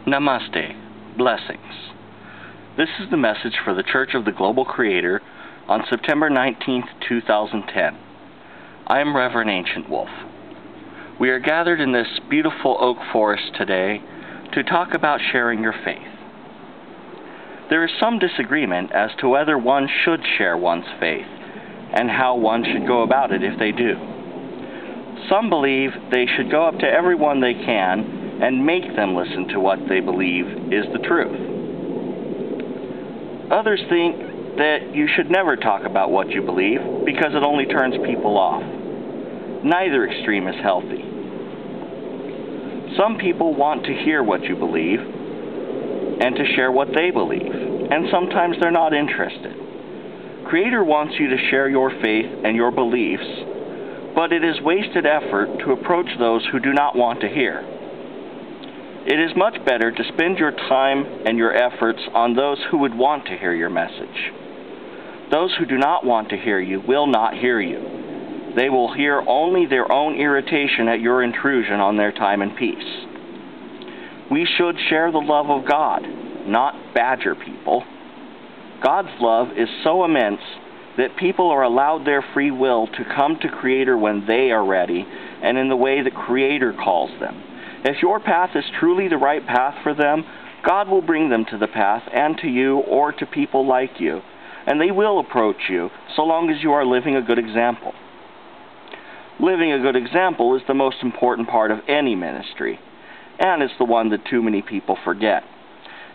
Namaste. Blessings. This is the message for the Church of the Global Creator on September 19th, 2010. I am Reverend Ancient Wolf. We are gathered in this beautiful oak forest today to talk about sharing your faith. There is some disagreement as to whether one should share one's faith and how one should go about it if they do. Some believe they should go up to everyone they can and make them listen to what they believe is the truth. Others think that you should never talk about what you believe because it only turns people off. Neither extreme is healthy. Some people want to hear what you believe and to share what they believe, and sometimes they're not interested. Creator wants you to share your faith and your beliefs, but it is wasted effort to approach those who do not want to hear. It is much better to spend your time and your efforts on those who would want to hear your message. Those who do not want to hear you will not hear you. They will hear only their own irritation at your intrusion on their time and peace. We should share the love of God, not badger people. God's love is so immense that people are allowed their free will to come to Creator when they are ready and in the way that Creator calls them. If your path is truly the right path for them, God will bring them to the path and to you or to people like you, and they will approach you so long as you are living a good example. Living a good example is the most important part of any ministry, and it's the one that too many people forget.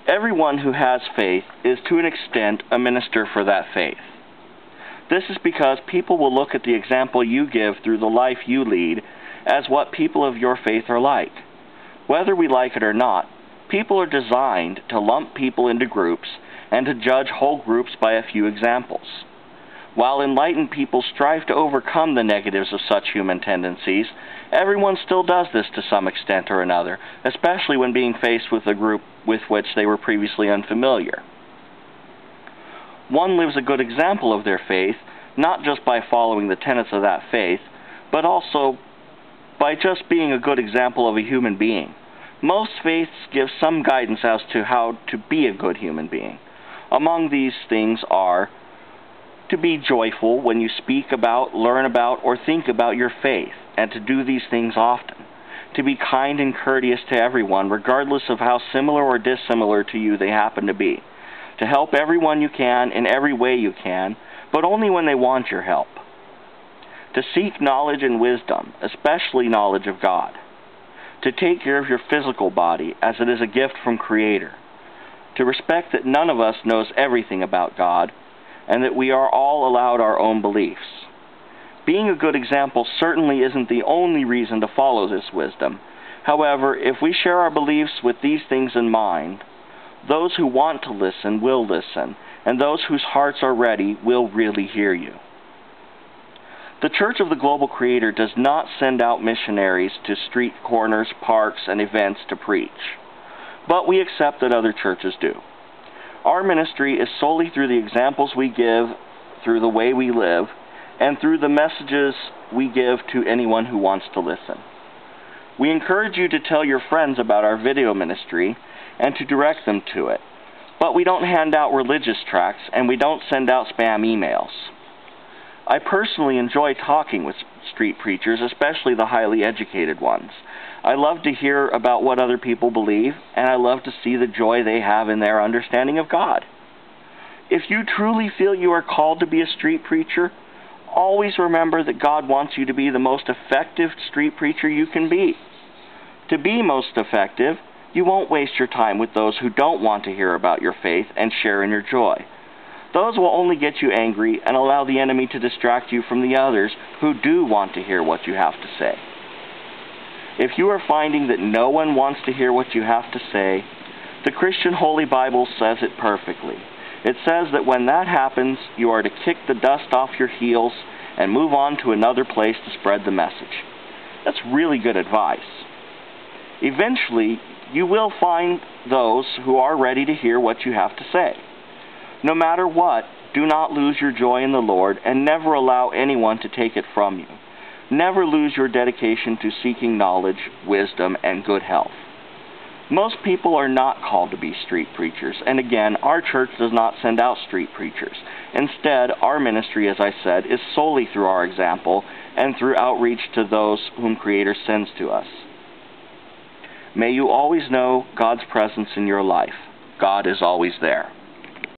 Everyone who has faith is to an extent a minister for that faith. This is because people will look at the example you give through the life you lead as what people of your faith are like. Whether we like it or not, people are designed to lump people into groups and to judge whole groups by a few examples. While enlightened people strive to overcome the negatives of such human tendencies, everyone still does this to some extent or another, especially when being faced with a group with which they were previously unfamiliar. One lives a good example of their faith, not just by following the tenets of that faith, but also by just being a good example of a human being. Most faiths give some guidance as to how to be a good human being. Among these things are to be joyful when you speak about, learn about, or think about your faith, and to do these things often. To be kind and courteous to everyone, regardless of how similar or dissimilar to you they happen to be. To help everyone you can in every way you can, but only when they want your help. To seek knowledge and wisdom, especially knowledge of God. To take care of your physical body, as it is a gift from Creator. To respect that none of us knows everything about God, and that we are all allowed our own beliefs. Being a good example certainly isn't the only reason to follow this wisdom. However, if we share our beliefs with these things in mind, those who want to listen will listen, and those whose hearts are ready will really hear you. The Church of the Global Creator does not send out missionaries to street corners, parks, and events to preach, but we accept that other churches do. Our ministry is solely through the examples we give, through the way we live, and through the messages we give to anyone who wants to listen. We encourage you to tell your friends about our video ministry and to direct them to it, but we don't hand out religious tracts and we don't send out spam emails. I personally enjoy talking with street preachers, especially the highly educated ones. I love to hear about what other people believe, and I love to see the joy they have in their understanding of God. If you truly feel you are called to be a street preacher, always remember that God wants you to be the most effective street preacher you can be. To be most effective, you won't waste your time with those who don't want to hear about your faith and share in your joy. Those will only get you angry and allow the enemy to distract you from the others who do want to hear what you have to say. If you are finding that no one wants to hear what you have to say, the Christian Holy Bible says it perfectly. It says that when that happens, you are to kick the dust off your heels and move on to another place to spread the message. That's really good advice. Eventually, you will find those who are ready to hear what you have to say. No matter what, do not lose your joy in the Lord and never allow anyone to take it from you. Never lose your dedication to seeking knowledge, wisdom, and good health. Most people are not called to be street preachers, and again, our church does not send out street preachers. Instead, our ministry, as I said, is solely through our example and through outreach to those whom Creator sends to us. May you always know God's presence in your life. God is always there.